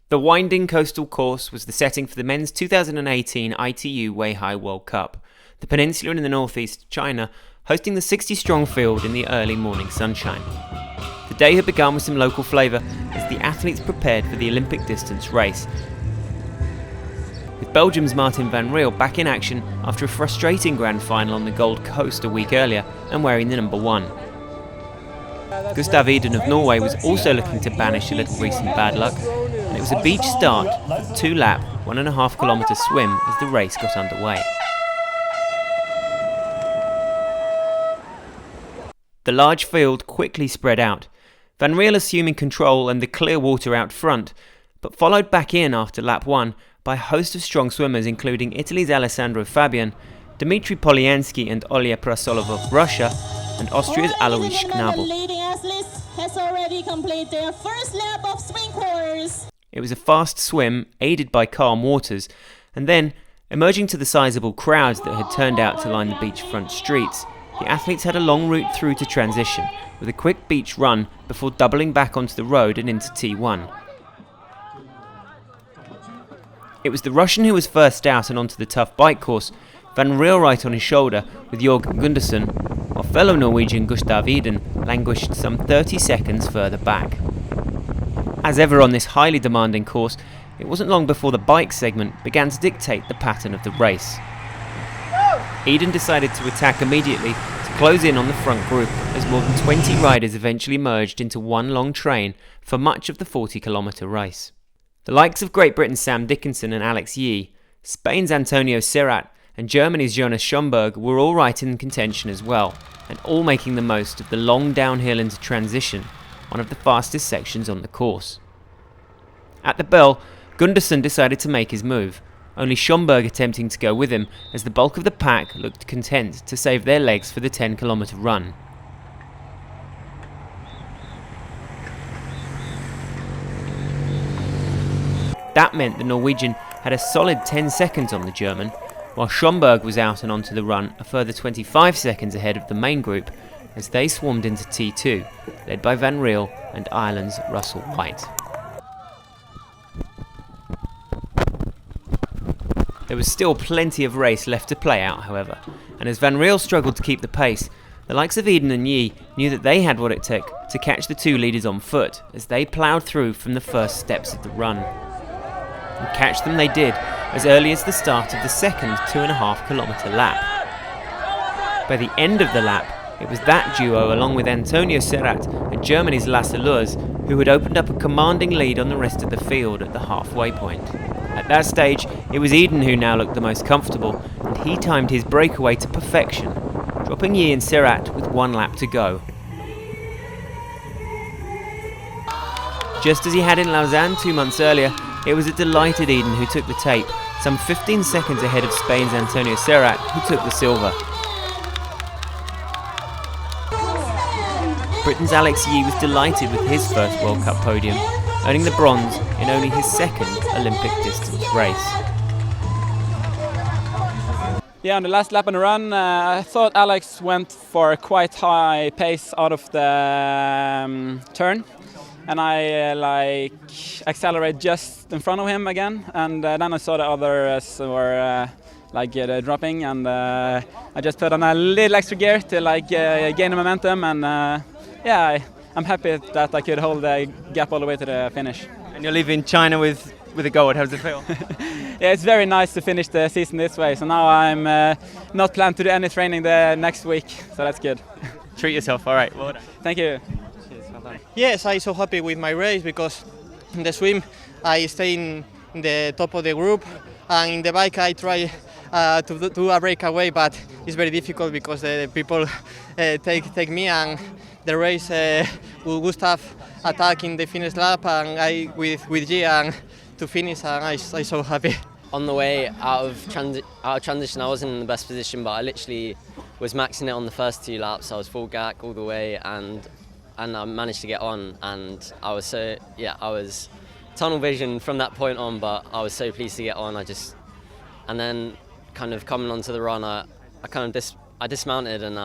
The winding coastal course was the setting for the men's 2018 ITU Weihai World Cup, the peninsula in the northeast of China hosting the 60-strong field in the early morning sunshine. The day had begun with some local flavour as the athletes prepared for the Olympic distance race, with Belgium's Martin van Riel back in action after a frustrating grand final on the Gold Coast a week earlier and wearing the number 1. Gustav Iden of Norway was also looking to banish a little recent bad luck, and it was a beach start with a 2-lap, 1.5 kilometre swim as the race got underway. The large field quickly spread out, Van Riel assuming control and the clear water out front, but followed back in after lap 1 by a host of strong swimmers including Italy's Alessandro Fabian, Dmitry Polyansky and Olya Prasolov of Russia, and Austria's Alois Schnabel. Has already completed their first lap of swing course. It was a fast swim, aided by calm waters, and then, emerging to the sizable crowds that had turned out to line the beachfront streets, the athletes had a long route through to transition, with a quick beach run before doubling back onto the road and into T1. It was the Russian who was first out and onto the tough bike course, Van Riel right on his shoulder with Jorg Gundersen, while fellow Norwegian Gustav Iden languished some 30 seconds further back. As ever on this highly demanding course, it wasn't long before the bike segment began to dictate the pattern of the race. Iden decided to attack immediately to close in on the front group as more than 20 riders eventually merged into one long train for much of the 40-kilometre race. The likes of Great Britain's Sam Dickinson and Alex Yee, Spain's Antonio Serrat and Germany's Jonas Schomburg were all right in contention as well, and all making the most of the long downhill into transition, one of the fastest sections on the course. At the bell, Gundersen decided to make his move, only Schomburg attempting to go with him as the bulk of the pack looked content to save their legs for the 10-kilometre run. That meant the Norwegian had a solid 10 seconds on the German, while Schomburg was out and onto the run a further 25 seconds ahead of the main group as they swarmed into T2, led by Van Riel and Ireland's Russell White. There was still plenty of race left to play out, however, and as Van Riel struggled to keep the pace, the likes of Iden and Yee knew that they had what it took to catch the two leaders on foot as they ploughed through from the first steps of the run. And catch them they did, as early as the start of the second 2.5 kilometre lap. By the end of the lap, it was that duo along with Antonio Serrat and Germany's Lasse Lurs who had opened up a commanding lead on the rest of the field at the halfway point. At that stage, it was Iden who now looked the most comfortable, and he timed his breakaway to perfection, dropping Yee and Serrat with 1 lap to go. Just as he had in Lausanne 2 months earlier, it was a delighted Iden who took the tape, some 15 seconds ahead of Spain's Antonio Serrat, who took the silver. Britain's Alex Yee was delighted with his first World Cup podium, earning the bronze in only his second Olympic distance race. Yeah, on the last lap on the run, I thought Alex went for a quite high pace out of the turn. And I accelerated just in front of him again, and then I saw the others were dropping, and I just put on a little extra gear to gain the momentum, and I'm happy that I could hold the gap all the way to the finish. And you're leaving China with a gold. How does it feel? Yeah, it's very nice to finish the season this way. So now I'm not planning to do any training the next week, so that's good. Treat yourself. All right. Well done. Thank you. Yes, I'm so happy with my race because in the swim I stay in the top of the group, and in the bike I try to do a breakaway, but it's very difficult because the people take me, and the race with Gustav attacking the finish lap, and I with G and to finish, and I'm so happy. On the way out of transition, I wasn't in the best position, but I literally was maxing it on the first 2 laps. I was full gack all the way, and I managed to get on, and I was tunnel vision from that point on, but I was so pleased to get on. And then kind of coming onto the run, I dismounted, and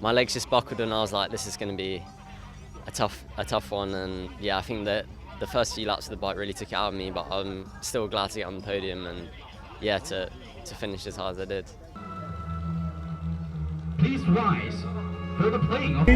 my legs just buckled, and I was like, this is going to be a tough one. And yeah, I think that the first few laps of the bike really took it out of me, but I'm still glad to get on the podium and yeah, to finish as hard as I did. Please rise for the playing of